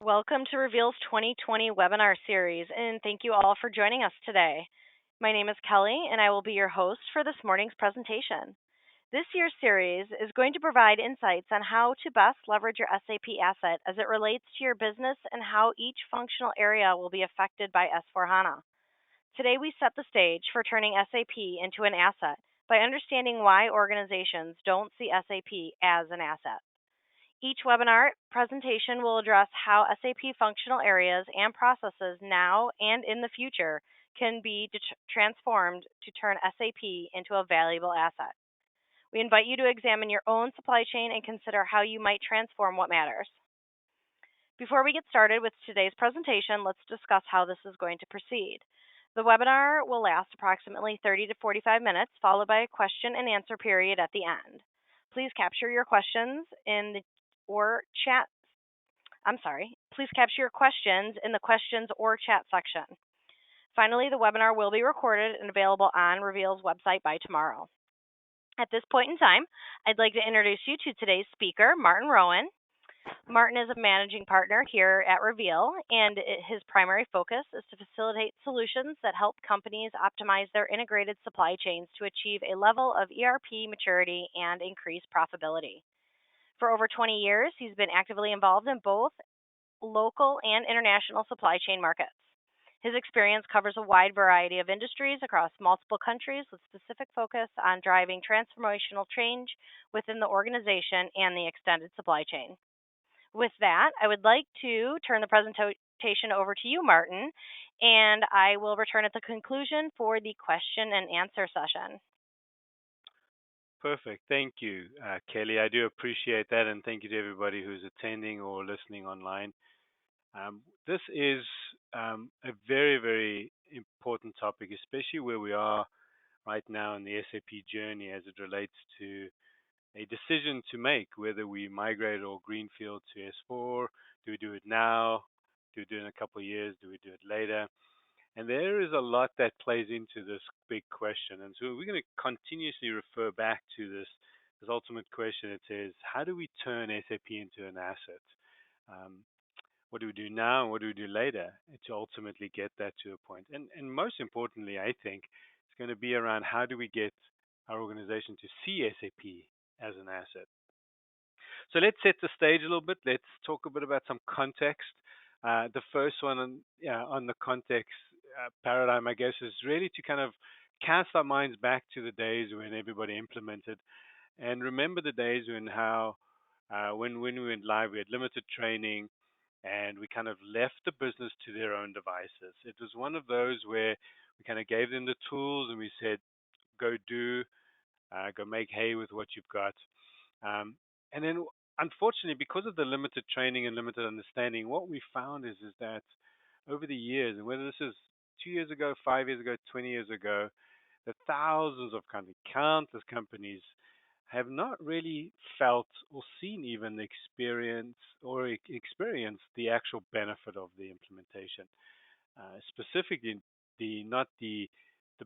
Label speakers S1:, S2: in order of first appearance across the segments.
S1: Welcome to Reveal's 2020 webinar series, and thank you all for joining us today. My name is Kelly, and I will be your host for this morning's presentation. This year's series is going to provide insights on how to best leverage your SAP asset as it relates to your business and how each functional area will be affected by S4HANA. Today, we set the stage for turning SAP into an asset by understanding why organizations don't see SAP as an asset. Each webinar presentation will address how SAP functional areas and processes now and in the future can be transformed to turn SAP into a valuable asset. We invite you to examine your own supply chain and consider how you might transform what matters. Before we get started with today's presentation, let's discuss how this is going to proceed. The webinar will last approximately 30 to 45 minutes, followed by a question and answer period at the end. Please capture your questions in the or chat. Please capture your questions in the questions or chat section. Finally, the webinar will be recorded and available on Reveal's website by tomorrow. At this point in time, I'd like to introduce you to today's speaker, Martin Rowan. Martin is a managing partner here at Reveal, and his primary focus is to facilitate solutions that help companies optimize their integrated supply chains to achieve a level of ERP maturity and increase profitability. For over 20 years, he's been actively involved in both local and international supply chain markets. His experience covers a wide variety of industries across multiple countries with specific focus on driving transformational change within the organization and the extended supply chain. With that, I would like to turn the presentation over to you, Martin, and I will return at the conclusion for the question and answer session.
S2: Perfect. Thank you, Kelly. I do appreciate that, and thank you to everybody who's attending or listening online. This is a very, very important topic, especially where we are right now in the SAP journey as it relates to a decision to make whether we migrate or greenfield to S4. Do we do it now? Do we do it in a couple of years? Do we do it later? And there is a lot that plays into this big question. And so we're going to continuously refer back to this ultimate question. It says, how do we turn SAP into an asset? What do we do now and what do we do later to ultimately get that to a point? And most importantly, I think, it's going to be around how do we get our organization to see SAP as an asset. So let's set the stage a little bit. Let's talk a bit about some context. The first one on the context paradigm, I guess, is really to kind of cast our minds back to the days when everybody implemented, and remember the days when we went live, we had limited training, and we kind of left the business to their own devices. It was one of those where we kind of gave them the tools and we said, go make hay with what you've got. And then, unfortunately, because of the limited training and limited understanding, what we found is that over the years, and whether this is 2 years ago, 5 years ago, 20 years ago, the thousands of companies, countless companies, have not really felt or seen even the experience or experienced the actual benefit of the implementation. Specifically, not the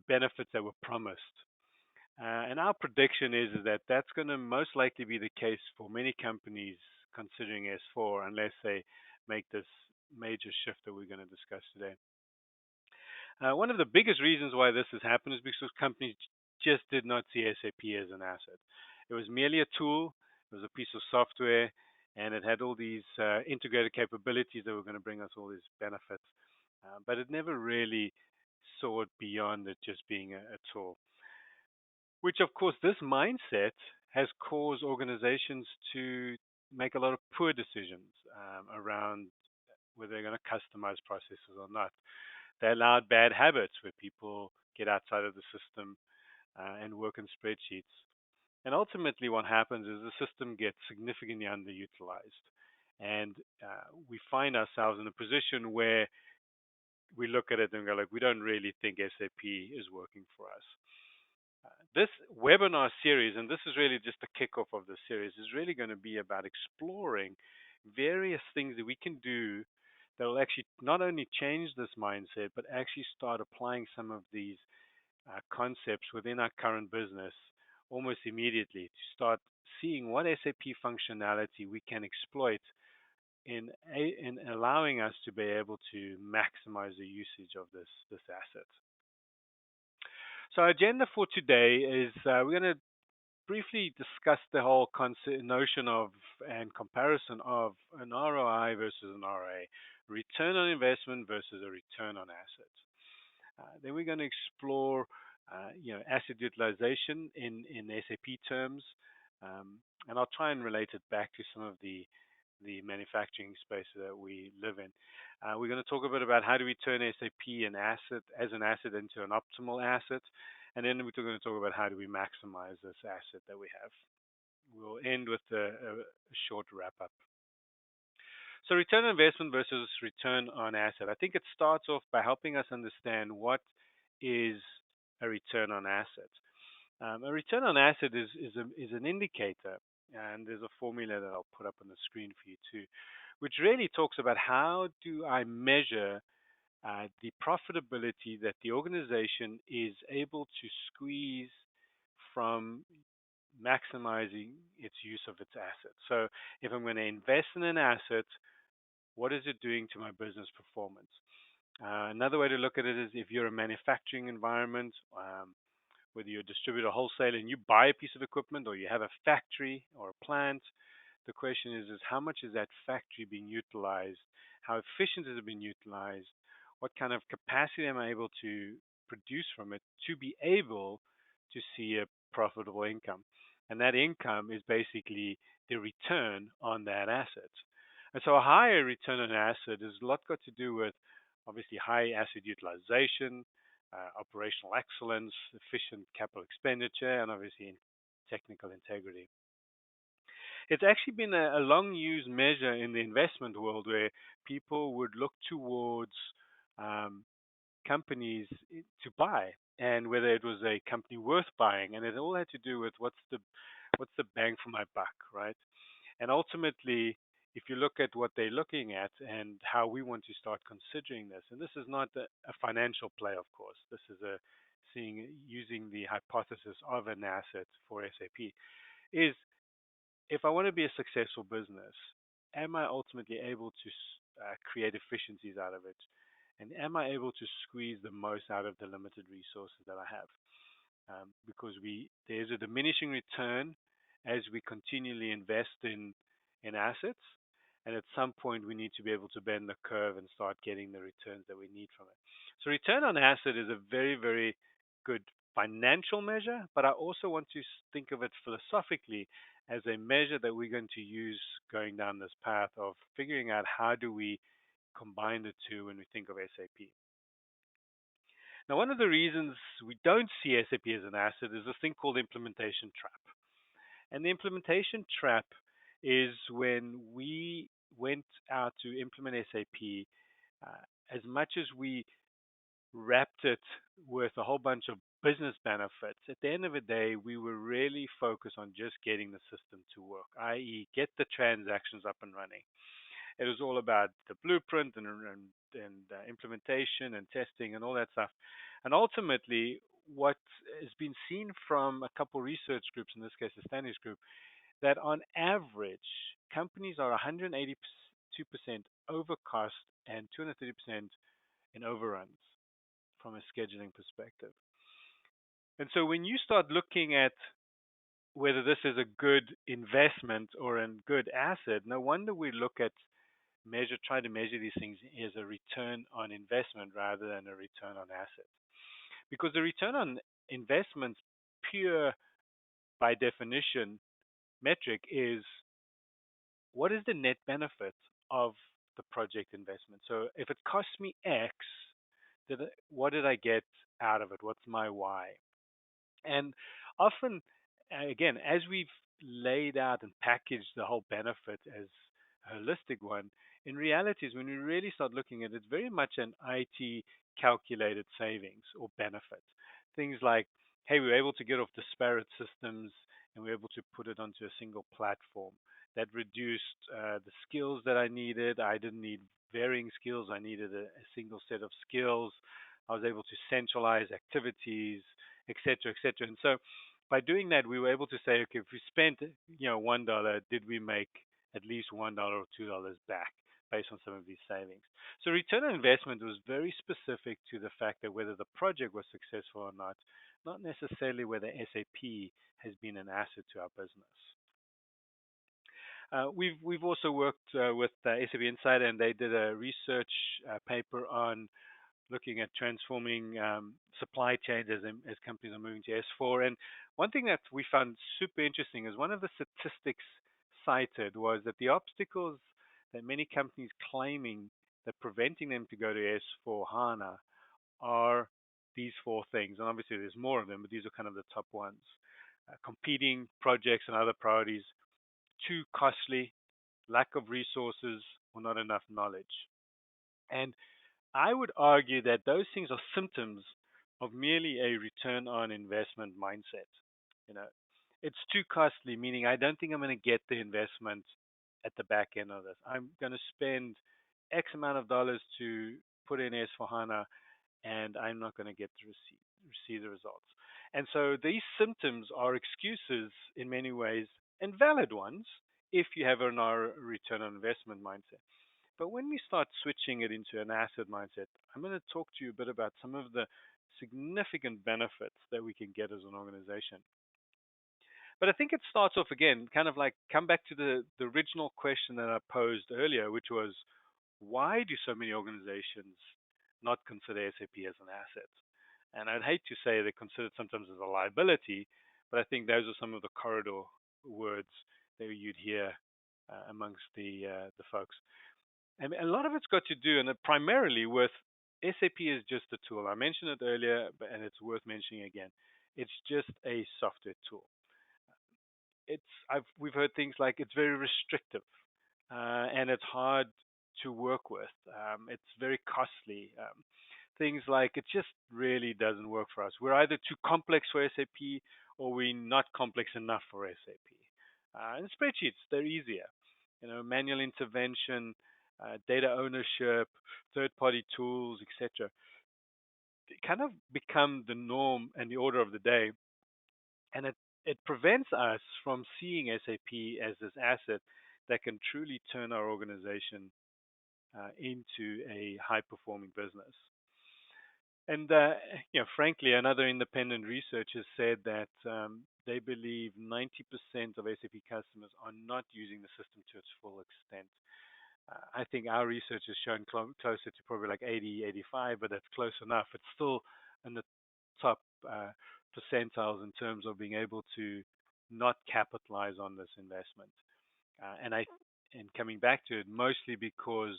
S2: benefits that were promised. And our prediction is that that's going to most likely be the case for many companies considering S4, unless they make this major shift that we're going to discuss today. One of the biggest reasons why this has happened is because companies just did not see SAP as an asset. It was merely a tool, it was a piece of software, and it had all these integrated capabilities that were going to bring us all these benefits. But it never really soared beyond it just being a tool. Which, of course, this mindset has caused organizations to make a lot of poor decisions around whether they're going to customize processes or not. They allowed bad habits where people get outside of the system and work in spreadsheets. And ultimately, what happens is the system gets significantly underutilized. And we find ourselves in a position where we look at it and go, like, we don't really think SAP is working for us. This webinar series, and this is really just the kickoff of the series, is really going to be about exploring various things that we can do that will actually not only change this mindset, but actually start applying some of these concepts within our current business almost immediately to start seeing what SAP functionality we can exploit in allowing us to be able to maximize the usage of this asset. So our agenda for today is we're going to briefly discuss the whole notion of and comparison of an ROI versus an RA, return on investment versus a return on assets. Then we're going to explore, asset utilization in SAP terms, and I'll try and relate it back to some of the manufacturing space that we live in. We're going to talk a bit about how do we turn SAP an asset into an optimal asset, and then we're going to talk about how do we maximize this asset that we have. We'll end with a short wrap up. So return on investment versus return on asset. I think it starts off by helping us understand what is a return on asset. A return on asset is an indicator, and there's a formula that I'll put up on the screen for you too, which really talks about how do I measure the profitability that the organization is able to squeeze from maximizing its use of its assets. So if I'm going to invest in an asset, what is it doing to my business performance? Another way to look at it is if you're a manufacturing environment, whether you're a distributor or wholesaler and you buy a piece of equipment or you have a factory or a plant, the question is how much is that factory being utilized? How efficient is it being utilized? What kind of capacity am I able to produce from it to be able to see a profitable income? And that income is basically the return on that asset. And so a higher return on asset is a lot got to do with obviously high asset utilization, operational excellence, efficient capital expenditure, and obviously technical integrity. It's actually been a long used measure in the investment world where people would look towards um, companies to buy and whether it was a company worth buying, and it all had to do with what's the bang for my buck, right? And ultimately, if you look at what they're looking at and how we want to start considering this, and this is not a financial play, of course. This is using the hypothesis of an asset for SAP, is if I want to be a successful business, am I ultimately able to create efficiencies out of it? And am I able to squeeze the most out of the limited resources that I have? Because there's a diminishing return as we continually invest in assets, and at some point we need to be able to bend the curve and start getting the returns that we need from it. So return on asset is a very, very good financial measure, but I also want to think of it philosophically as a measure that we're going to use going down this path of figuring out how do we combine the two when we think of SAP. Now, one of the reasons we don't see SAP as an asset is this thing called implementation trap. And the implementation trap is when we went out to implement SAP, as much as we wrapped it with a whole bunch of business benefits, at the end of the day, we were really focused on just getting the system to work, i.e., get the transactions up and running. It was all about the blueprint and implementation and testing and all that stuff. And ultimately, what has been seen from a couple research groups, in this case, the Standish Group, that on average, companies are 182% over cost and 230% in overruns from a scheduling perspective. And so when you start looking at whether this is a good investment or a good asset, no wonder we look at try to measure these things as a return on investment rather than a return on asset. Because the return on investment, pure by definition metric, is what is the net benefit of the project investment. So if it costs me X, what did I get out of it? What's my Y? And often, again, as we've laid out and packaged the whole benefit as a holistic one, in reality, when we really start looking at it, it's very much an IT calculated savings or benefit. Things like, hey, we were able to get off disparate systems and we were able to put it onto a single platform. That reduced the skills that I needed. I didn't need varying skills. I needed a single set of skills. I was able to centralize activities, etc., etc. And so by doing that, we were able to say, okay, if we spent $1, did we make at least $1 or $2 back? based on some of these savings. So return on investment was very specific to the fact that whether the project was successful or not necessarily whether SAP has been an asset to our business. We've also worked with SAP Insider, and they did a research paper on looking at transforming supply chains as companies are moving to S4. And one thing that we found super interesting is one of the statistics cited was that the obstacles that many companies claiming that preventing them to go to S4 HANA are these four things. And obviously there's more of them, but these are kind of the top ones. Competing projects and other priorities, too costly, lack of resources, or not enough knowledge. And I would argue that those things are symptoms of merely a return on investment mindset. You know, it's too costly, meaning I don't think I'm going to get the investment at the back end of this. I'm going to spend X amount of dollars to put in S4HANA, and I'm not going to get to receive the results. And so these symptoms are excuses in many ways, and valid ones, if you have an return on investment mindset. But when we start switching it into an asset mindset, I'm going to talk to you a bit about some of the significant benefits that we can get as an organization. But I think it starts off again, kind of like come back to the original question that I posed earlier, which was why do so many organizations not consider SAP as an asset? And I'd hate to say they're considered sometimes as a liability, but I think those are some of the corridor words that you'd hear amongst the folks. And a lot of it's got to do, and primarily with SAP is just a tool. I mentioned it earlier, and it's worth mentioning again. It's just a software tool. We've heard things like it's very restrictive, and it's hard to work with. It's very costly. Things like it just really doesn't work for us. We're either too complex for SAP or we're not complex enough for SAP. And spreadsheets, they're easier. Manual intervention, data ownership, third-party tools, etc. They kind of become the norm and the order of the day, and it prevents us from seeing SAP as this asset that can truly turn our organization into a high-performing business. And frankly, another independent researcher said that they believe 90% of SAP customers are not using the system to its full extent. I think our research has shown closer to probably like 80, 85, but that's close enough. It's still in the top percentiles in terms of being able to not capitalize on this investment. And coming back to it, mostly because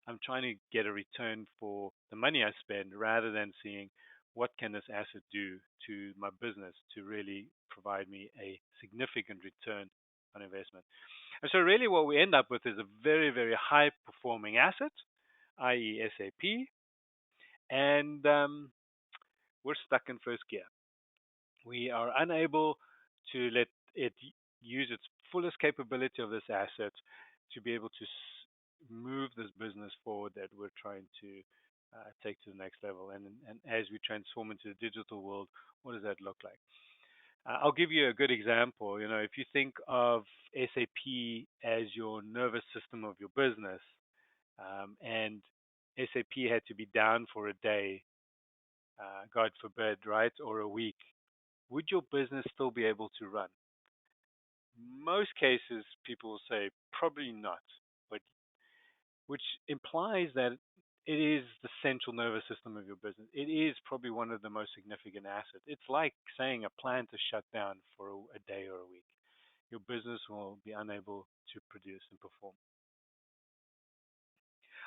S2: I'm trying to get a return for the money I spend rather than seeing what can this asset do to my business to really provide me a significant return on investment. And so really what we end up with is a very, very high performing asset, i.e. SAP, and we're stuck in first gear. We are unable to let it use its fullest capability of this asset to be able to move this business forward that we're trying to take to the next level. And as we transform into the digital world, what does that look like? I'll give you a good example. If you think of SAP as your nervous system of your business, and SAP had to be down for a day, God forbid, right, or a week, would your business still be able to run? Most cases, people will say probably not, but which implies that it is the central nervous system of your business. It is probably one of the most significant assets. It's like saying a plant is shut down for a day or a week. Your business will be unable to produce and perform.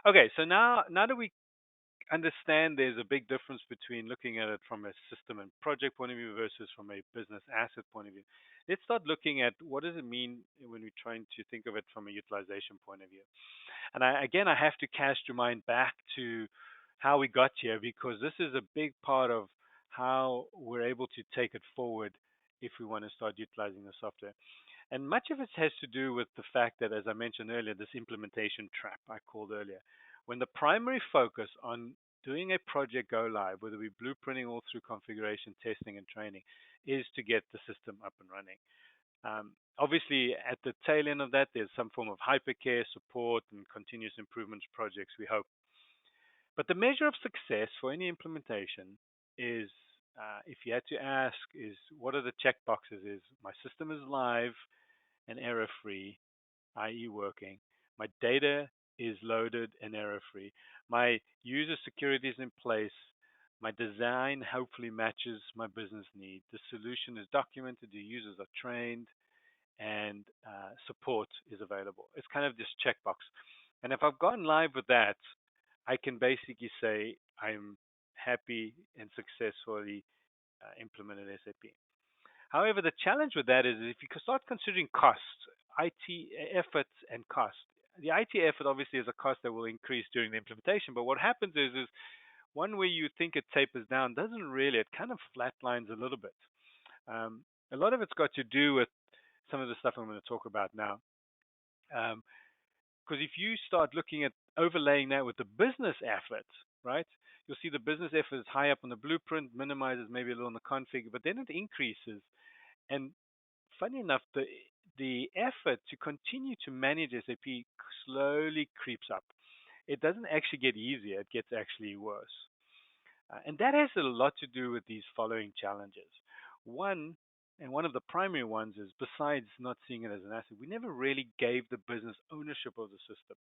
S2: Okay, so now that we understand there's a big difference between looking at it from a system and project point of view versus from a business asset point of view, let's start looking at what does it mean when we're trying to think of it from a utilization point of view. And I have to cast your mind back to how we got here, because this is a big part of how we're able to take it forward if we want to start utilizing the software. And much of it has to do with the fact that, as I mentioned earlier, this implementation trap I called earlier. When the primary focus on doing a project go live, whether we're blueprinting all through configuration, testing, and training, is to get the system up and running. Obviously, at the tail end of that, there's some form of hypercare support and continuous improvement projects, we hope. But the measure of success for any implementation is, if you had to ask, is what are the check boxes? Is my system is live and error free, i.e., working. My data is loaded and error free. My user security is in place. My design hopefully matches my business need. The solution is documented. The users are trained, and support is available. It's kind of this checkbox. And if I've gone live with that, I can basically say I'm happy and successfully implemented SAP. However, the challenge with that is if you start considering costs, IT effort and cost. The IT effort obviously is a cost that will increase during the implementation, but what happens is one where you think it tapers down doesn't really. It kind of flatlines a little bit. A lot of it's got to do with some of the stuff I'm going to talk about now. Because if you start looking at overlaying that with the business effort, right, you'll see the business effort is high up on the blueprint, minimizes maybe a little on the config, but then it increases. And funny enough, the effort to continue to manage SAP slowly creeps up. It doesn't actually get easier; it gets actually worse. And that has a lot to do with these following challenges. One, and one of the primary ones is besides not seeing it as an asset, we never really gave the business ownership of the system.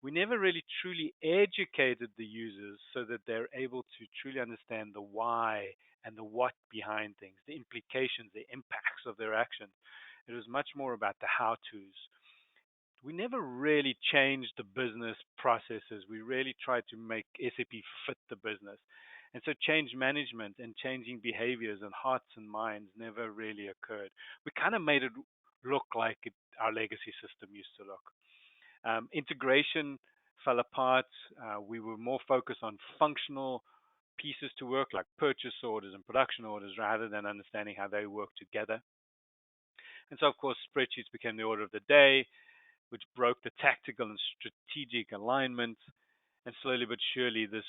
S2: We never really truly educated the users so that they're able to truly understand the why and the what behind things, the implications, the impacts of their actions. It was much more about the how to's. We never really changed the business processes. We really tried to make SAP fit the business. And so change management and changing behaviors and hearts and minds never really occurred. We kind of made it look like our legacy system used to look. Integration fell apart. We were more focused on functional pieces to work, like purchase orders and production orders, rather than understanding how they work together. And so, of course, spreadsheets became the order of the day, which broke the tactical and strategic alignment. And slowly but surely, this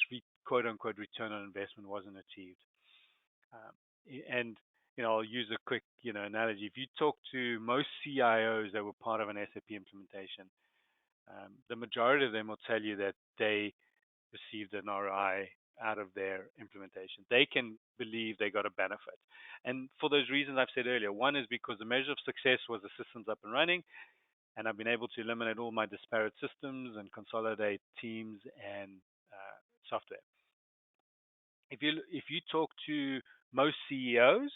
S2: quote unquote return on investment wasn't achieved. Um, and I'll use a quick analogy. If you talk to most CIOs that were part of an SAP implementation, the majority of them will tell you that they received an ROI out of their implementation. They can believe they got a benefit. And for those reasons I've said earlier, one is because the measure of success was the systems up and running, and I've been able to eliminate all my disparate systems and consolidate teams and software. If you talk to most CEOs,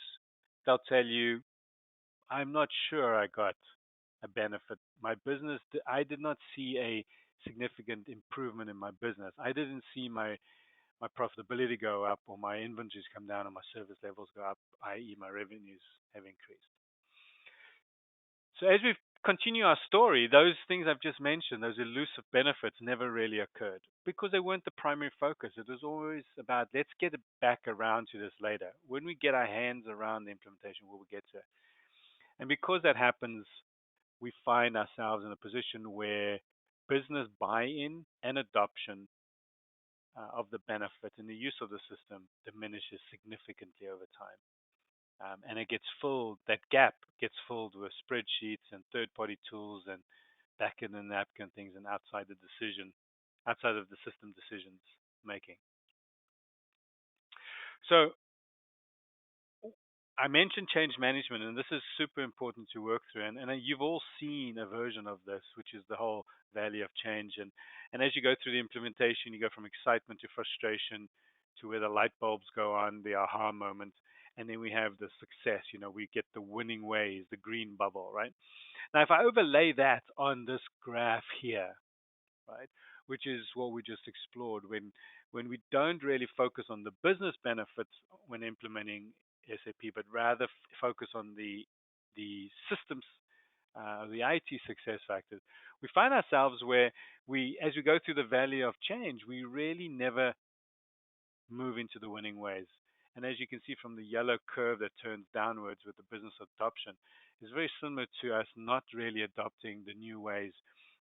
S2: they'll tell you, I'm not sure I got a benefit. My business, I did not see a significant improvement in my business. I didn't see my profitability go up or my inventories come down or my service levels go up, i.e., my revenues have increased. So as we continue our story, those things I've just mentioned, those elusive benefits never really occurred because they weren't the primary focus. It was always about, let's get it back around to this later. When we get our hands around the implementation, we'll get to it. And because that happens, we find ourselves in a position where business buy-in and adoption of the benefit and the use of the system diminishes significantly over time. And it gets filled, that gap gets filled with spreadsheets and third-party tools and back in the napkin things and outside of the system decisions making. So I mentioned change management, and this is super important to work through. And you've all seen a version of this, which is the whole valley of change. And as you go through the implementation, you go from excitement to frustration to where the light bulbs go on, the aha moment. And then we have the success. We get the winning ways, the green bubble, right? Now, if I overlay that on this graph here, right, which is what we just explored, when we don't really focus on the business benefits when implementing SAP, but rather focus on the systems, the IT success factors, we find ourselves where as we go through the valley of change, we really never move into the winning ways. And as you can see from the yellow curve that turns downwards with the business adoption, is very similar to us not really adopting the new ways,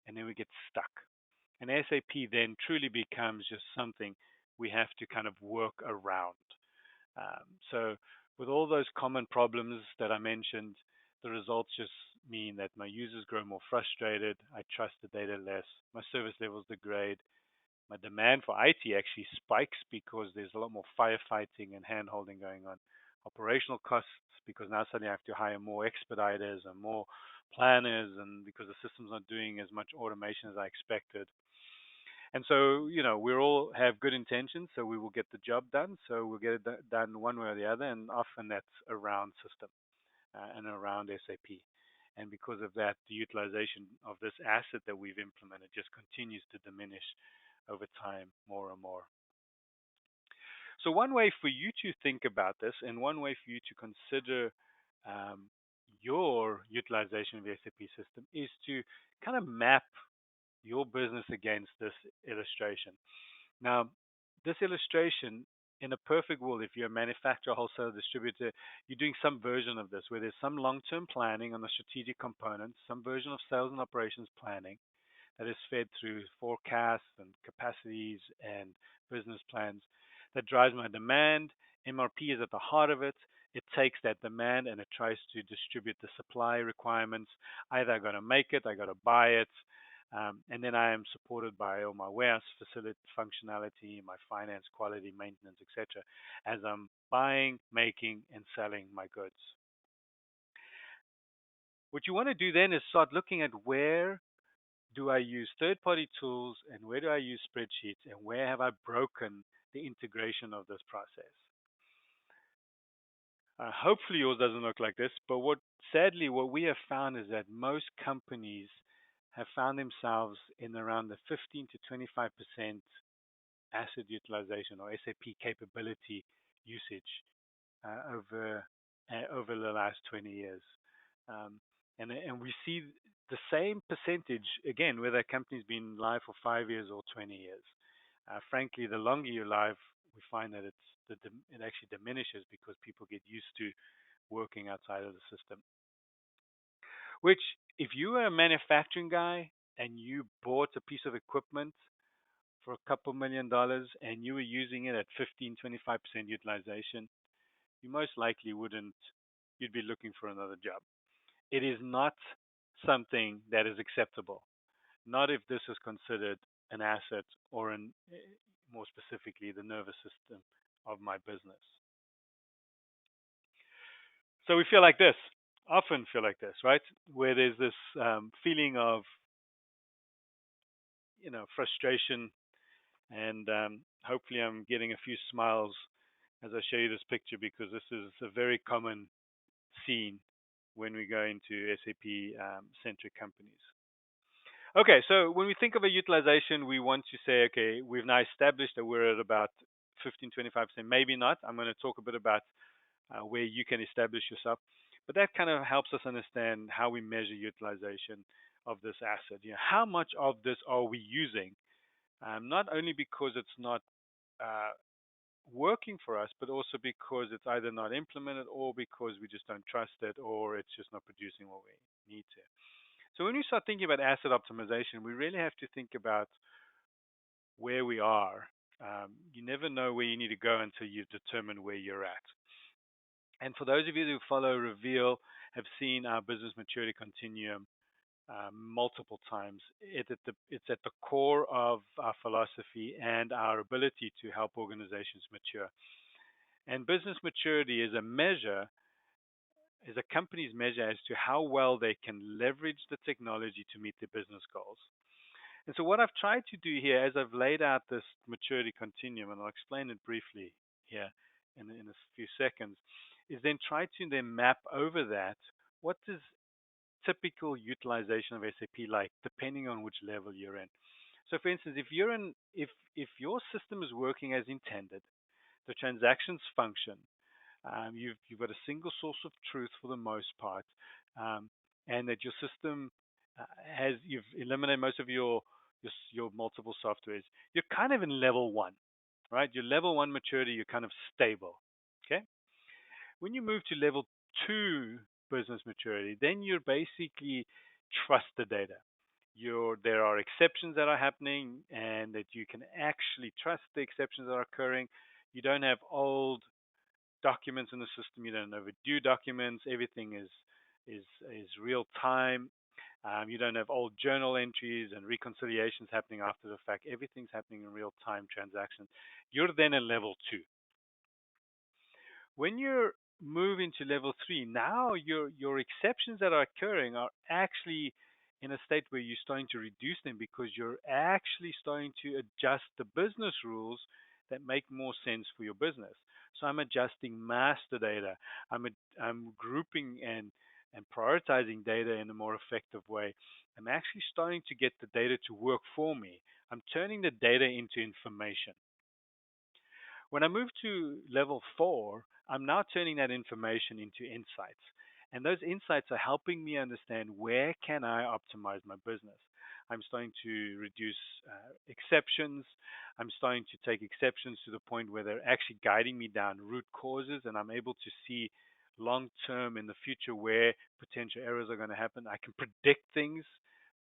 S2: and then we get stuck. And SAP then truly becomes just something we have to kind of work around. So with all those common problems that I mentioned, the results just mean that my users grow more frustrated, I trust the data less, my service levels degrade, my demand for IT actually spikes because there's a lot more firefighting and hand holding going on. Operational costs because now suddenly I have to hire more expediters and more planners, and because the system's not doing as much automation as I expected. And so, we all have good intentions, so we will get the job done. So we'll get it done one way or the other, and often that's around system and around SAP. And because of that, the utilization of this asset that we've implemented just continues to diminish over time more and more. So one way for you to think about this, and one way for you to consider um, your utilization of the SAP system, is to kind of map your business against this illustration. Now, this illustration, in a perfect world, if you're a manufacturer, wholesaler, distributor, you're doing some version of this where there's some long-term planning on the strategic components, some version of sales and operations planning that is fed through forecasts and capacities and business plans that drives my demand. MRP is at the heart of it. It takes that demand and it tries to distribute the supply requirements. Either I got to make it, I got to buy it, and then I am supported by all my warehouse facility functionality, my finance, quality, maintenance, etc., as I'm buying, making, and selling my goods. What you want to do then is start looking at where do I use third-party tools and where do I use spreadsheets and where have I broken the integration of this process. Hopefully yours doesn't look like this, but sadly what we have found is that most companies have found themselves in around the 15 to 25% asset utilization or SAP capability usage over the last 20 years. Um, and we see the same percentage again, whether a company's been live for 5 years or 20 years. Frankly, the longer you're live, we find that it actually diminishes because people get used to working outside of the system. Which, if you were a manufacturing guy and you bought a piece of equipment for a couple $1 million and you were using it at 15, 25% utilization, you most likely wouldn't, you'd be looking for another job. It is not something that is acceptable, not if this is considered an asset or more specifically, the nervous system of my business. So we feel like this, often feel like this, right? Where there's this feeling of, frustration, and hopefully I'm getting a few smiles as I show you this picture because this is a very common scene when we go into SAP centric companies. Okay, so when we think of a utilization, we want to say, okay, we've now established that we're at about 15, 25%. Maybe not. I'm going to talk a bit about where you can establish yourself. But that kind of helps us understand how we measure utilization of this asset. How much of this are we using? Not only because it's not working for us, but also because it's either not implemented or because we just don't trust it or it's just not producing what we need to. So when we start thinking about asset optimization, we really have to think about where we are. You never know where you need to go until you've determined where you're at. And for those of you who follow Reveal, have seen our business maturity continuum multiple times. It's at the core of our philosophy and our ability to help organizations mature. And business maturity is a company's measure as to how well they can leverage the technology to meet their business goals. And so what I've tried to do here, as I've laid out this maturity continuum, and I'll explain it briefly here in a few seconds, is then try to then map over that what does typical utilization of SAP like, depending on which level you're in. So, for instance, if your system is working as intended, the transactions function, you've got a single source of truth for the most part, and that your system you've eliminated most of your multiple softwares, you're kind of in level one, right? Your level one maturity, you're kind of stable. Okay. When you move to level two business maturity, then you're basically trust the data. There are exceptions that are happening and that you can actually trust the exceptions that are occurring. You don't have old documents in the system. You don't overdue documents. Everything is is real time. You don't have old journal entries and reconciliations happening after the fact. Everything's happening in real time transactions. You're then in level two. When you move into level three, now your exceptions that are occurring are actually in a state where you're starting to reduce them because you're actually starting to adjust the business rules that make more sense for your business. So I'm adjusting master data. I'm I'm grouping and prioritizing data in a more effective way. I'm actually starting to get the data to work for me. I'm turning the data into information. When I move to level four, I'm now turning that information into insights. And those insights are helping me understand where can I optimize my business. I'm starting to reduce exceptions. I'm starting to take exceptions to the point where they're actually guiding me down root causes, and I'm able to see long term in the future where potential errors are going to happen. I can predict things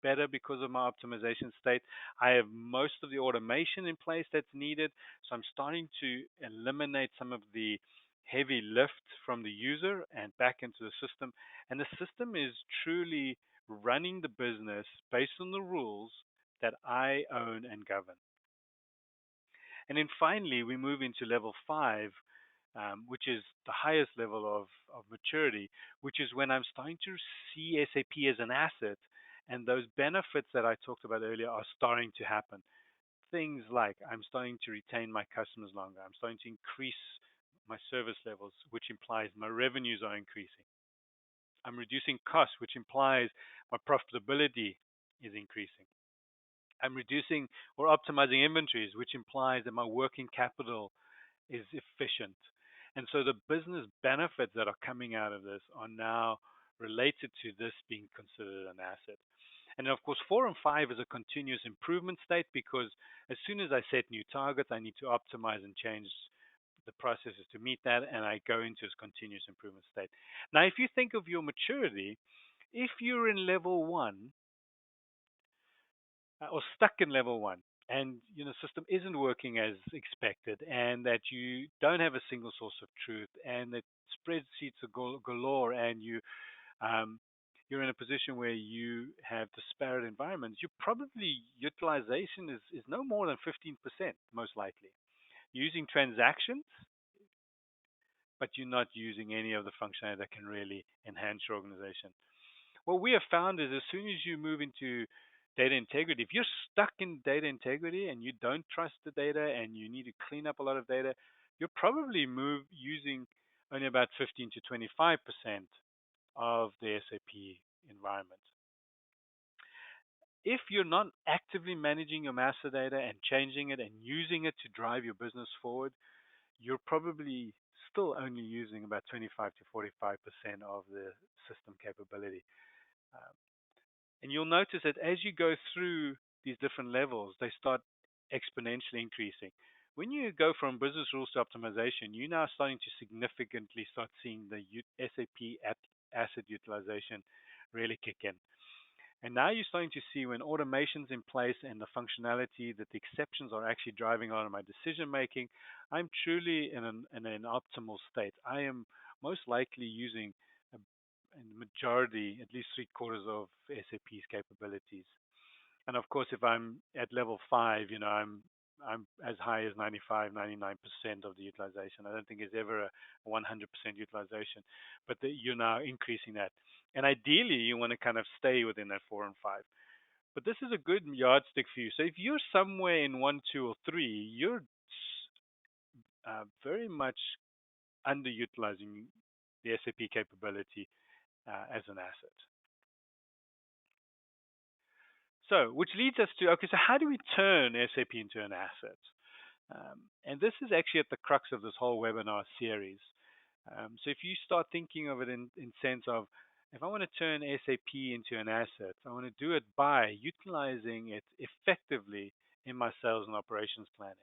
S2: better because of my optimization state. I have most of the automation in place that's needed. So I'm starting to eliminate some of the heavy lift from the user and back into the system. And the system is truly running the business based on the rules that I own and govern. And then finally, we move into level five, which is the highest level of maturity, which is when I'm starting to see SAP as an asset. And those benefits that I talked about earlier are starting to happen. Things like I'm starting to retain my customers longer. I'm starting to increase my service levels, which implies my revenues are increasing. I'm reducing costs, which implies my profitability is increasing. I'm reducing or optimizing inventories, which implies that my working capital is efficient. And so the business benefits that are coming out of this are now related to this being considered an asset. And of course, four and five is a continuous improvement state because as soon as I set new targets, I need to optimize and change the processes to meet that, and I go into this continuous improvement state. Now, if you think of your maturity, if you're in level one or stuck in level one, and system isn't working as expected, and that you don't have a single source of truth, and that spreadsheets are galore, and um, you're in a position where you have disparate environments, you probably utilization is no more than 15%, most likely. You're using transactions, but you're not using any of the functionality that can really enhance your organization. What we have found is as soon as you move into data integrity, if you're stuck in data integrity and you don't trust the data and you need to clean up a lot of data, you're probably using only about 15 to 25% of the SAP environment. If you're not actively managing your master data and changing it and using it to drive your business forward, you're probably still only using about 25 to 45% of the system capability. Um, and you'll notice that as you go through these different levels, they start exponentially increasing. When you go from business rules to optimization, you're now starting to significantly start seeing the SAP asset utilization really kick in. And now you're starting to see when automation's in place and the functionality that the exceptions are actually driving a lot of my decision making, I'm truly in an optimal state. I am most likely using a, in the majority, at least three quarters of SAP's capabilities. And of course, if I'm at level five, I'm as high as 95, 99% of the utilization. I don't think it's ever a 100% utilization, but you're now increasing that. And ideally, you want to kind of stay within that four and five. But this is a good yardstick for you. So if you're somewhere in one, two, or three, you're very much underutilizing the SAP capability as an asset. So, which leads us to okay, so how do we turn SAP into an asset? And this is actually at the crux of this whole webinar series. So if you start thinking of it in sense of if I want to turn SAP into an asset, I want to do it by utilizing it effectively in my sales and operations planning.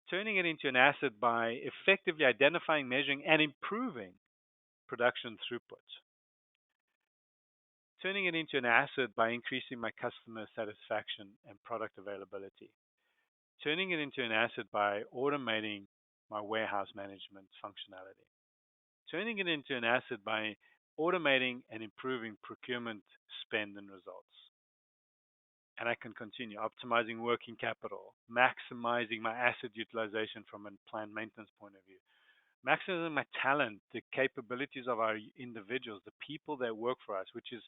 S2: Turning it into an asset by effectively identifying, measuring, and improving production throughput. Turning it into an asset by increasing my customer satisfaction and product availability. Turning it into an asset by automating my warehouse management functionality. turning it into an asset by automating and improving procurement spend and results. And I can continue optimizing working capital, maximizing my asset utilization from a planned maintenance point of view, maximizing my talent, the capabilities of our individuals, the people that work for us, which is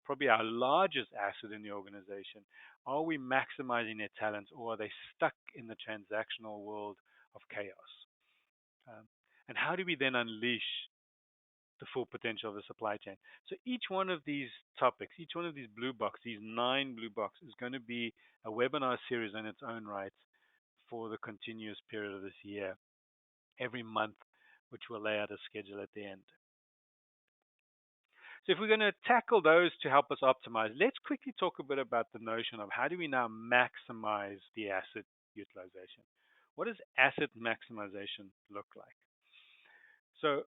S2: probably our largest asset in the organization. Are we maximizing their talents, or are they stuck in the transactional world of chaos? Um, and how do we then unleash the full potential of the supply chain? So each one of these topics, each one of these blue boxes, these 9 blue boxes, is going to be a webinar series in its own right for the continuous period of this year, every month, which we'll lay out a schedule at the end. So if we're going to tackle those to help us optimize, let's quickly talk a bit about the notion of how do we now maximize the asset utilization. What does asset maximization look like? So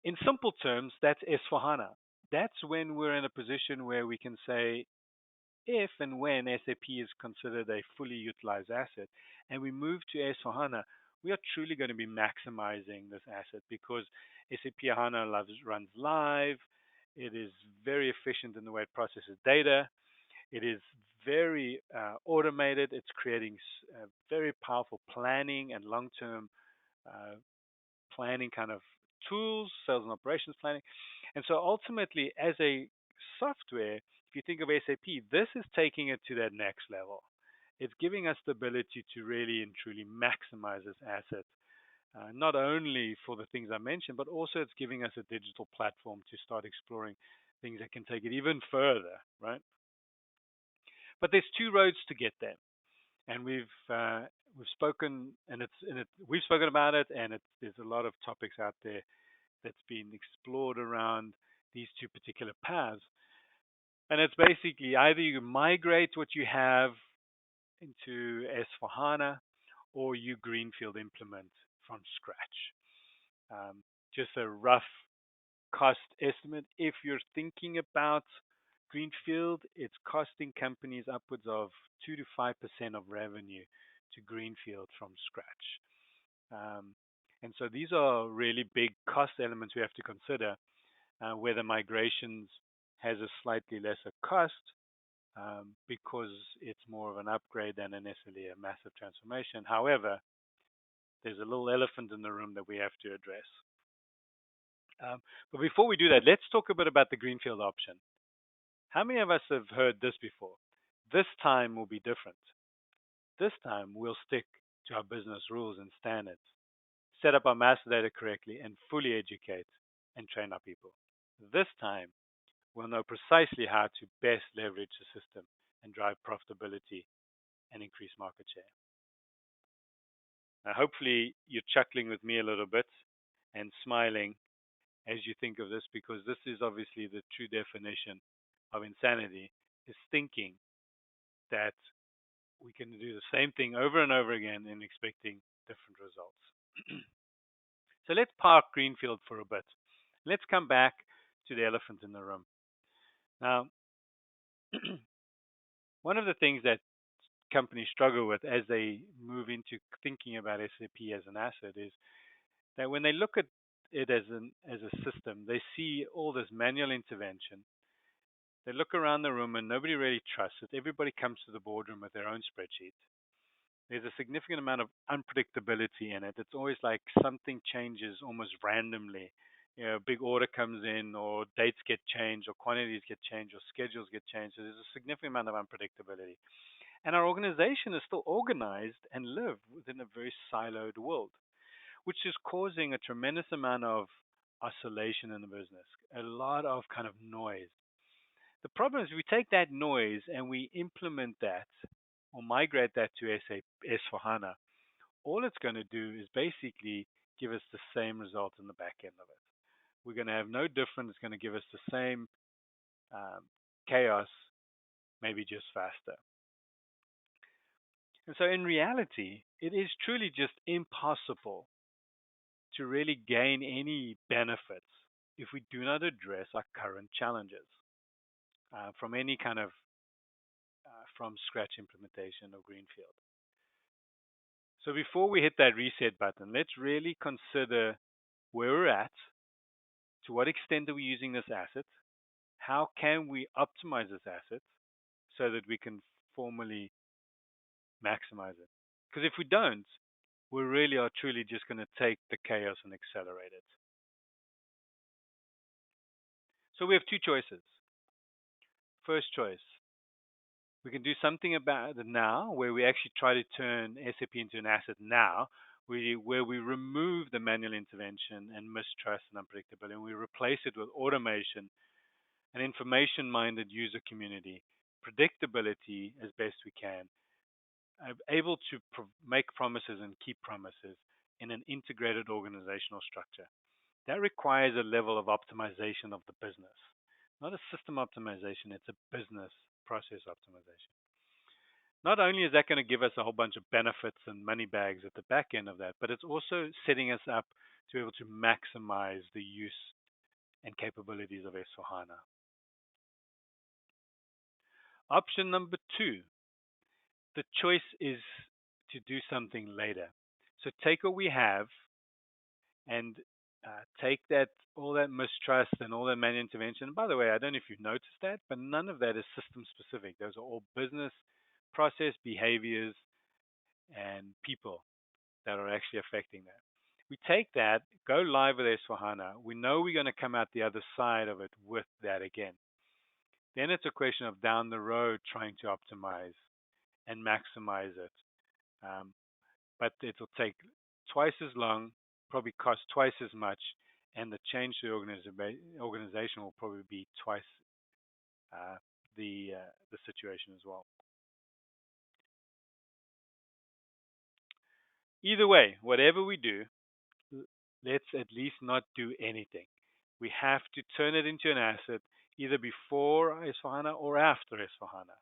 S2: in simple terms, that's S/4HANA. That's when we're in a position where we can say, if and when SAP is considered a fully utilized asset and we move to S/4HANA, we are truly going to be maximizing this asset because SAP HANA runs live. It is very efficient in the way it processes data. It is very automated. It's creating very powerful planning and long-term uh, planning kind of tools, sales and operations planning. And so ultimately, as a software, if you think of SAP, this is taking it to that next level. It's giving us the ability to really and truly maximize this asset, not only for the things I mentioned, but also it's giving us a digital platform to start exploring things that can take it even further, right? But there's 2 roads to get there, and we've spoken, and we've spoken about it, and there's a lot of topics out there that's been explored around these 2 particular paths. And it's basically either you migrate what you have into S/4HANA or you greenfield implement from scratch. Just a rough cost estimate. If you're thinking about greenfield, it's costing companies upwards of 2 to 5% of revenue to greenfield from scratch. And so these are really big cost elements we have to consider, whether migrations has a slightly lesser cost because it's more of an upgrade than necessarily a massive transformation. However, there's a little elephant in the room that we have to address. But before we do that, let's talk a bit about the greenfield option. How many of us have heard this before? This time will be different. This time we'll stick to our business rules and standards, set up our master data correctly, and fully educate and train our people. This time we'll know precisely how to best leverage the system and drive profitability and increase market share. Now, hopefully you're chuckling with me a little bit and smiling as you think of this, because this is obviously the true definition of insanity, is thinking that we can do the same thing over and over again and expecting different results. So let's park greenfield for a bit. Let's come back to the elephant in the room. Now, one of the things that companies struggle with as they move into thinking about SAP as an asset is that when they look at it as a system, they see all this manual intervention. They look around the room and nobody really trusts it. Everybody comes to the boardroom with their own spreadsheet. There's a significant amount of unpredictability in it. It's always like something changes almost randomly. You know, a big order comes in, or dates get changed, or quantities get changed, or schedules get changed. So there's a significant amount of unpredictability. And our organization is still organized and live within a very siloed world, which is causing a tremendous amount of oscillation in the business, a lot of kind of noise. The problem is we take that noise and we implement that or migrate that to SAP S/4HANA. All it's going to do is basically give us the same result in the back end of it. We're going to have no different. It's going to give us the same chaos, maybe just faster. And so in reality, it is truly just impossible to really gain any benefits if we do not address our current challenges from any kind of from scratch implementation or greenfield. So before we hit that reset button, let's really consider where we're at To what extent are we using this asset? How can we optimize this asset so that we can formally maximize it? Because if we don't, we really are truly just going to take the chaos and accelerate it. So we have two choices. First choice, we can do something about it now, where we actually try to turn SAP into an asset now, where we remove the manual intervention and mistrust and unpredictability, and we replace it with automation, an information-minded user community, predictability as best we can, able to make promises and keep promises in an integrated organizational structure. That requires a level of optimization of the business, not a system optimization, it's a business process optimization. Not only is that going to give us a whole bunch of benefits and money bags at the back end of that, but it's also setting us up to be able to maximize the use and capabilities of S/4HANA. Option number two, the choice is to do something later. So take what we have and take that all that mistrust and all that manual intervention. And by the way, I don't know if you've noticed that, but none of that is system specific. Those are all business process behaviors and people that are actually affecting that. We take that, go live with S/4HANA. We know we're going to come out the other side of it with that again. Then it's a question of down the road trying to optimize and maximize it. Um, but it'll take twice as long, probably cost twice as much, and the change to the organization will probably be twice uh, the situation as well. Either way, whatever we do, let's at least not do anything. We have to turn it into an asset either before S/4HANA or after S/4HANA.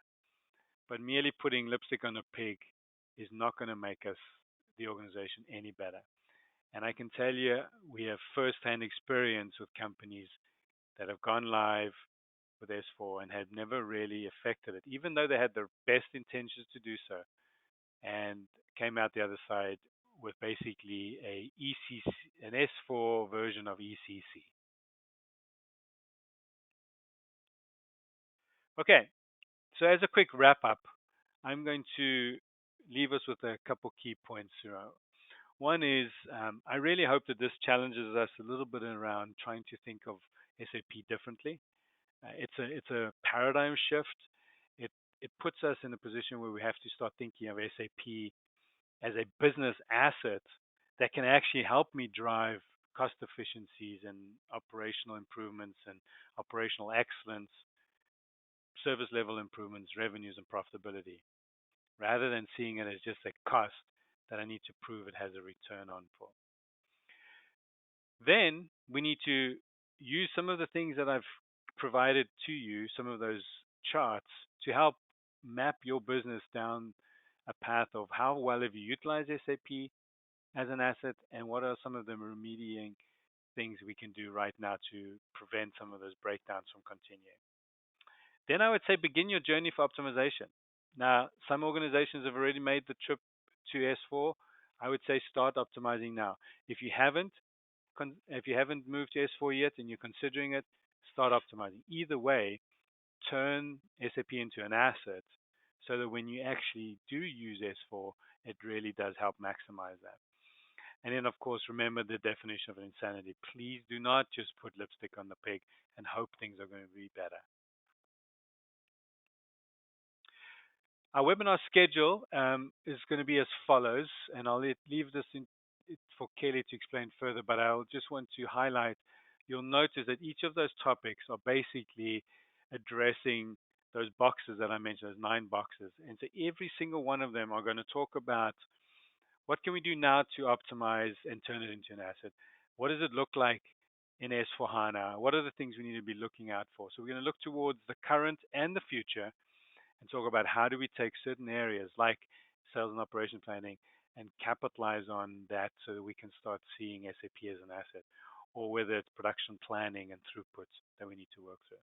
S2: But merely putting lipstick on a pig is not going to make us, the organization, any better. And I can tell you, we have first-hand experience with companies that have gone live with S4 and have never really affected it, even though they had the best intentions to do so, and came out the other side with basically an S4 version of ECC. Okay, so as a quick wrap up, I'm going to leave us with a couple key points here. One is I really hope that this challenges us a little bit around trying to think of SAP differently. It's a paradigm shift. It it puts us in a position where we have to start thinking of SAP as a business asset that can actually help me drive cost efficiencies and operational improvements and operational excellence, service level improvements, revenues, and profitability, rather than seeing it as just a cost that I need to prove it has a return on for. Then we need to use some of the things that I've provided to you, some of those charts, to help map your business down a path of how well have you utilized SAP as an asset and what are some of the remediating things we can do right now to prevent some of those breakdowns from continuing. Then I would say begin your journey for optimization. Now, some organizations have already made the trip to S4. I would say start optimizing now. If you haven't, if you haven't moved to S4 yet and you're considering it, start optimizing. Either way, turn SAP into an asset so that when you actually do use S4, it really does help maximize that. And then, of course, remember the definition of insanity. Please do not just put lipstick on the pig and hope things are going to be better. Our webinar schedule is going to be as follows, and I'll leave this for Kelly to explain further, but I'll just want to highlight, you'll notice that each of those topics are basically addressing those boxes that I mentioned, those 9 boxes. And so every single one of them are going to talk about what can we do now to optimize and turn it into an asset? What does it look like in S4HANA? What are the things we need to be looking out for? So we're going to look towards the current and the future and talk about how do we take certain areas like sales and operation planning and capitalize on that so that we can start seeing SAP as an asset, or whether it's production planning and throughput that we need to work through.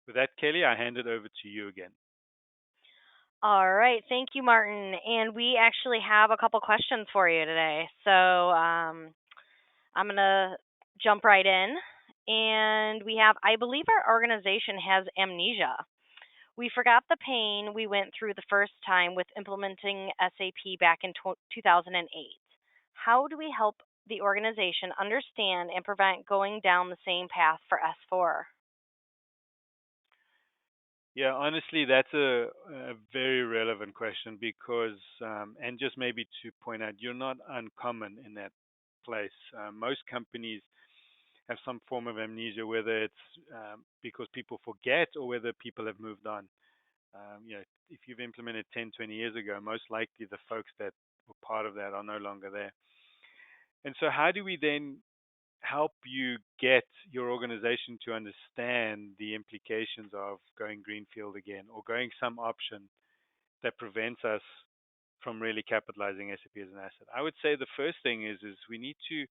S2: With that, Kelly, I hand it over to you again.
S1: All right. Thank you, Martin. And we actually have a couple questions for you today. So I'm going to jump right in. And we have, I believe our organization has amnesia. We forgot the pain we went through the first time with implementing SAP back in 2008. How do we help the organization understand and prevent going down the same path for S4?
S2: Yeah, honestly, that's a very relevant question because, and just maybe to point out, you're not uncommon in that place. Most companies have some form of amnesia, whether it's because people forget or whether people have moved on. If you've implemented 10, 20 years ago, most likely the folks that were part of that are no longer there. And so, how do we then help you get your organization to understand the implications of going greenfield again or going some option that prevents us from really capitalizing SAP as an asset? I would say the first thing is we need to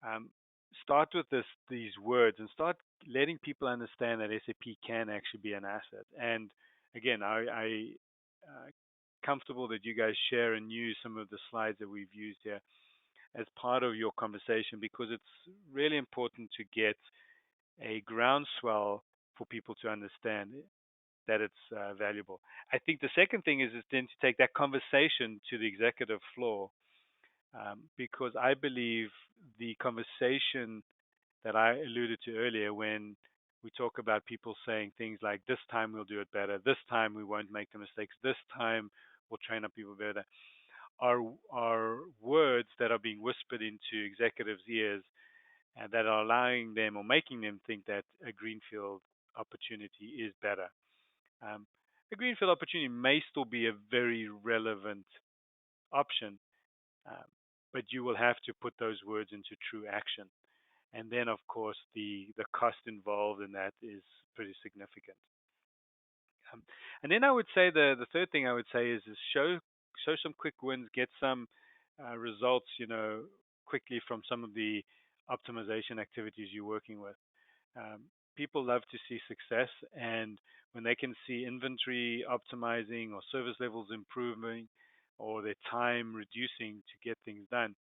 S2: um, start with these words and start letting people understand that SAP can actually be an asset. And again, I comfortable that you guys share and use some of the slides that we've used here as part of your conversation because it's really important to get a groundswell for people to understand that it's valuable. I think the second thing is then to take that conversation to the executive floor because I believe the conversation that I alluded to earlier when we talk about people saying things like, this time we'll do it better, this time we won't make the mistakes, this time we'll train up people better, are words that are being whispered into executives' ears and that are allowing them or making them think that a greenfield opportunity is better. Um, a greenfield opportunity may still be a very relevant option, um, but you will have to put those words into true action. And then, of course, the cost involved in that is pretty significant. Um, and then I would say the third thing I would say is show some quick wins, get some results, quickly from some of the optimization activities you're working with. People love to see success, and when they can see inventory optimizing or service levels improving or their time reducing to get things done,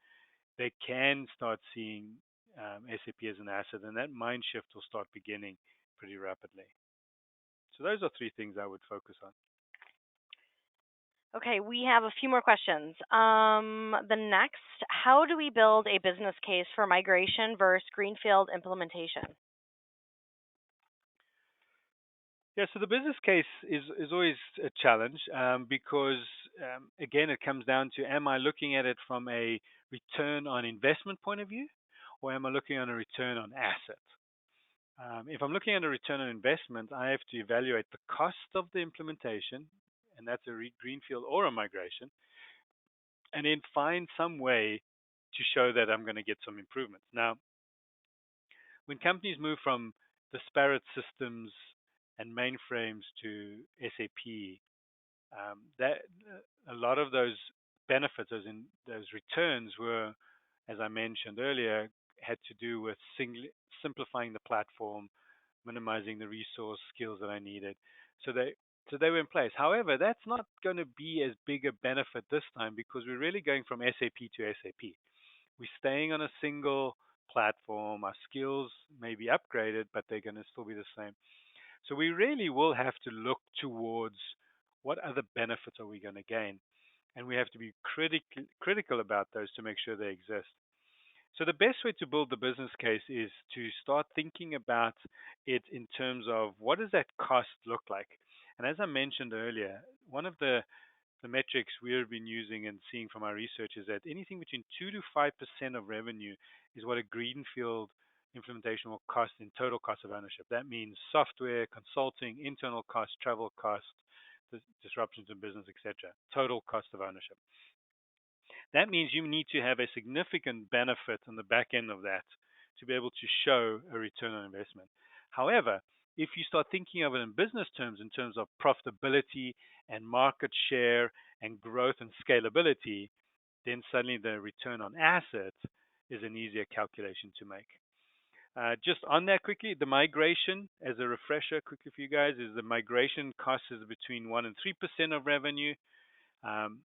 S2: they can start seeing SAP as an asset, and that mind shift will start beginning pretty rapidly. So those are three things I would focus on.
S1: Okay, we have a few more questions. The next, how do we build a business case for migration versus greenfield implementation?
S2: Yeah, so the business case is always a challenge because, again, it comes down to am I looking at it from a return on investment point of view or am I looking on a return on asset? If I'm looking at a return on investment, I have to evaluate the cost of the implementation, and that's a greenfield or a migration, and then find some way to show that I'm going to get some improvements. Now, when companies move from disparate systems and mainframes to SAP, that a lot of those benefits, those returns were, as I mentioned earlier, had to do with simplifying the platform, minimizing the resource skills that I needed. So they were in place. However, that's not going to be as big a benefit this time because we're really going from SAP to SAP. We're staying on a single platform. Our skills may be upgraded, but they're going to still be the same. So we really will have to look towards what other benefits are we going to gain, and we have to be critical about those to make sure they exist. So the best way to build the business case is to start thinking about it in terms of what does that cost look like. And as I mentioned earlier, one of the metrics we've been using and seeing from our research is that anything between 2 to 5% of revenue is what a greenfield implementation will cost in total cost of ownership. That means software, consulting, internal costs, travel costs, disruptions in business, etc. Total cost of ownership. That means you need to have a significant benefit on the back end of that to be able to show a return on investment. However, if you start thinking of it in business terms, in terms of profitability and market share and growth and scalability, then suddenly the return on asset is an easier calculation to make. Just on that quickly, the migration, as a refresher quickly for you guys, is the migration cost is between 1 and 3% of revenue. Um,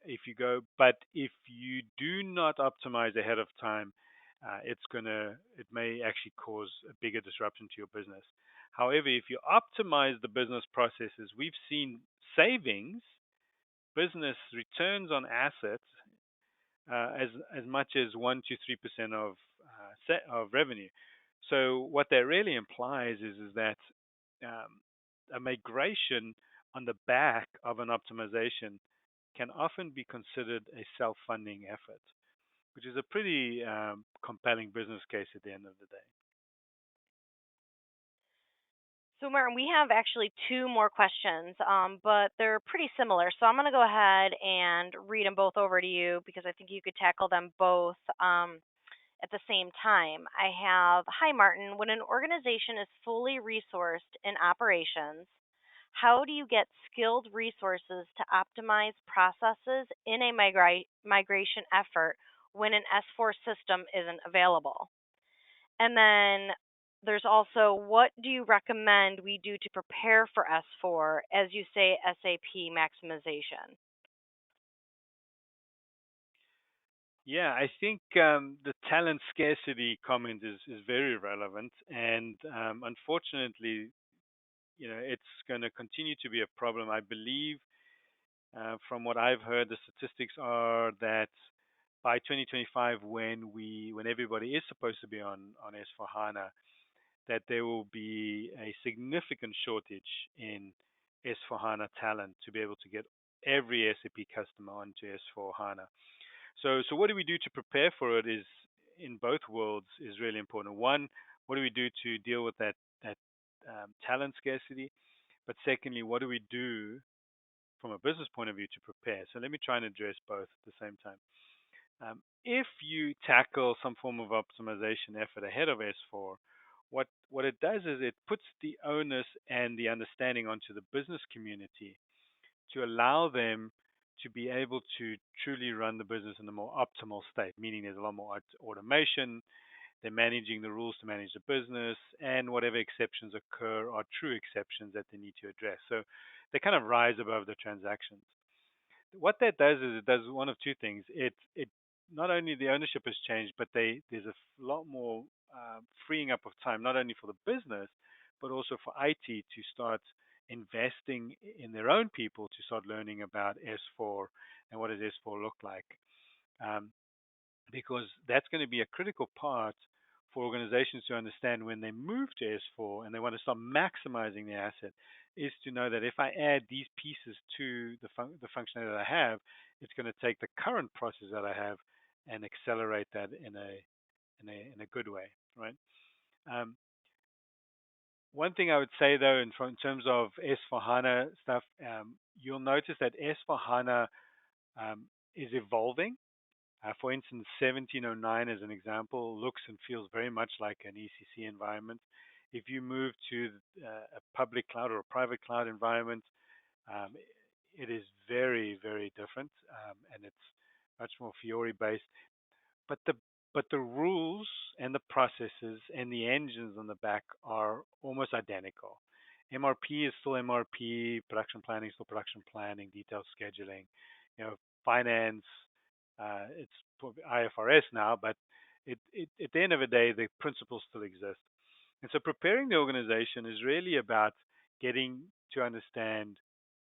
S2: if you go, but if you do not optimize ahead of time, it may actually cause a bigger disruption to your business. However, if you optimize the business processes, we've seen savings, business returns on assets as much as 1 to 3% of revenue. So what that really implies is that a migration on the back of an optimization can often be considered a self-funding effort, which is a pretty compelling business case at the end of the day.
S1: So, Martin, we have actually two more questions, but they're pretty similar. So, I'm going to go ahead and read them both over to you because I think you could tackle them both at the same time. I have Hi, Martin. When an organization is fully resourced in operations, how do you get skilled resources to optimize processes in a migration effort when an S4 system isn't available? And then there's also, what do you recommend we do to prepare for S4 as you say SAP maximization?
S2: Yeah, I think the talent scarcity comment is very relevant, and unfortunately, it's going to continue to be a problem. I believe, from what I've heard, the statistics are that by 2025, when everybody is supposed to be on S4 HANA, that there will be a significant shortage in S4 HANA talent to be able to get every SAP customer onto S4 HANA. So what do we do to prepare for it is in both worlds is really important. One, what do we do to deal with that talent scarcity? But secondly, what do we do from a business point of view to prepare? So let me try and address both at the same time. If you tackle some form of optimization effort ahead of S4, what it does is it puts the onus and the understanding onto the business community to allow them to be able to truly run the business in a more optimal state, meaning there's a lot more automation, they're managing the rules to manage the business, and whatever exceptions occur are true exceptions that they need to address. So they kind of rise above the transactions. What that does is it does one of two things. It not only the ownership has changed, but there's a lot more freeing up of time, not only for the business, but also for IT to start investing in their own people to start learning about S4 and what does S4 look like. Um, because that's going to be a critical part for organizations to understand when they move to S4 and they want to start maximizing the asset is to know that if I add these pieces to the functionality that I have, it's going to take the current process that I have and accelerate that in a good way, right? Um, One thing I would say though, in terms of S4 HANA stuff, you'll notice that S4 HANA is evolving. For instance, 1709 as an example looks and feels very much like an ECC environment. If you move to a public cloud or a private cloud environment, um, it is very, very different, and it's much more Fiori based. But the rules and the processes and the engines on the back are almost identical. MRP is still MRP, production planning is still production planning, detailed scheduling, finance, it's IFRS now, but at the end of the day, the principles still exist. And so preparing the organization is really about getting to understand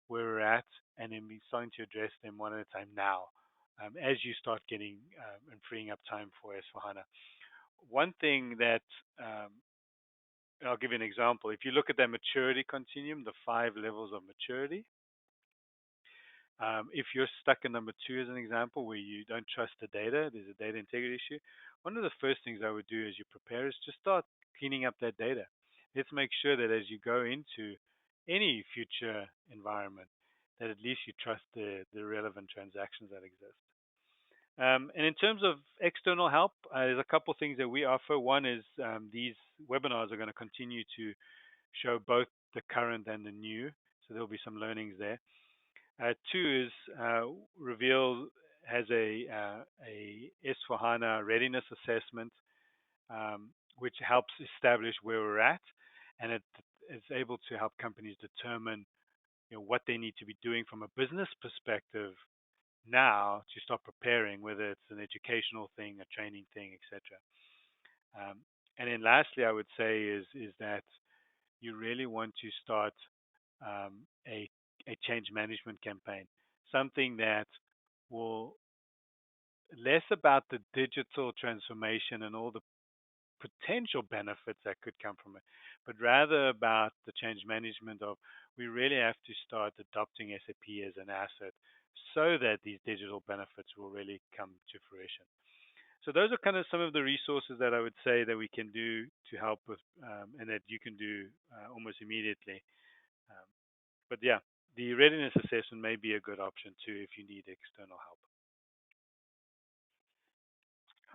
S2: where we're at and then we starting to address them one at a time now, as you start getting and freeing up time for S4HANA. One thing that I'll give you an example. If you look at that maturity continuum, the 5 levels of maturity, if you're stuck in number 2 as an example, where you don't trust the data, there's a data integrity issue. One of the first things I would do as you prepare is just start cleaning up that data. Let's make sure that as you go into any future environment, that at least you trust the relevant transactions that exist. And in terms of external help, there's a couple things that we offer. One is these webinars are going to continue to show both the current and the new, so there'll be some learnings there. Two is Reveal has a S4HANA readiness assessment, which helps establish where we're at, and it is able to help companies determine what they need to be doing from a business perspective now to start preparing, whether it's an educational thing, a training thing, etc. And then lastly, I would say is that you really want to start um, a a change management campaign, something that will less about the digital transformation and all the potential benefits that could come from it, but rather about the change management of we really have to start adopting SAP as an asset so that these digital benefits will really come to fruition. So those are kind of some of the resources that I would say that we can do to help with, and that you can do almost immediately. Um, but yeah, the readiness assessment may be a good option too if you need external help.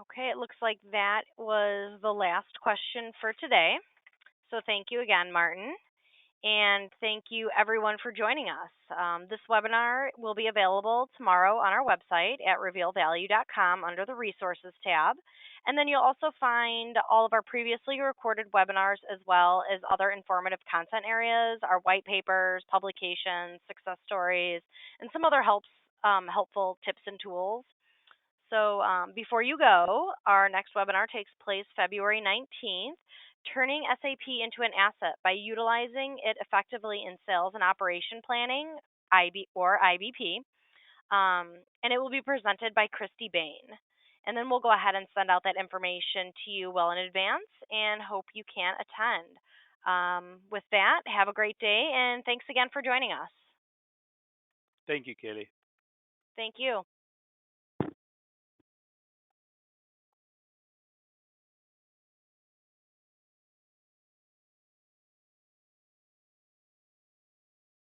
S1: Okay, it looks like that was the last question for today. So thank you again, Martin. And thank you everyone for joining us. This webinar will be available tomorrow on our website at revealvalue.com under the resources tab. And then you'll also find all of our previously recorded webinars as well as other informative content areas, our white papers, publications, success stories, and some other helpful tips and tools. So before you go, our next webinar takes place February 19th, turning SAP into an asset by utilizing it effectively in sales and operation planning, IBP, and it will be presented by Christy Bain. And then we'll go ahead and send out that information to you well in advance and hope you can attend. With that, have a great day and thanks again for joining us.
S2: Thank you, Kelly.
S1: Thank you.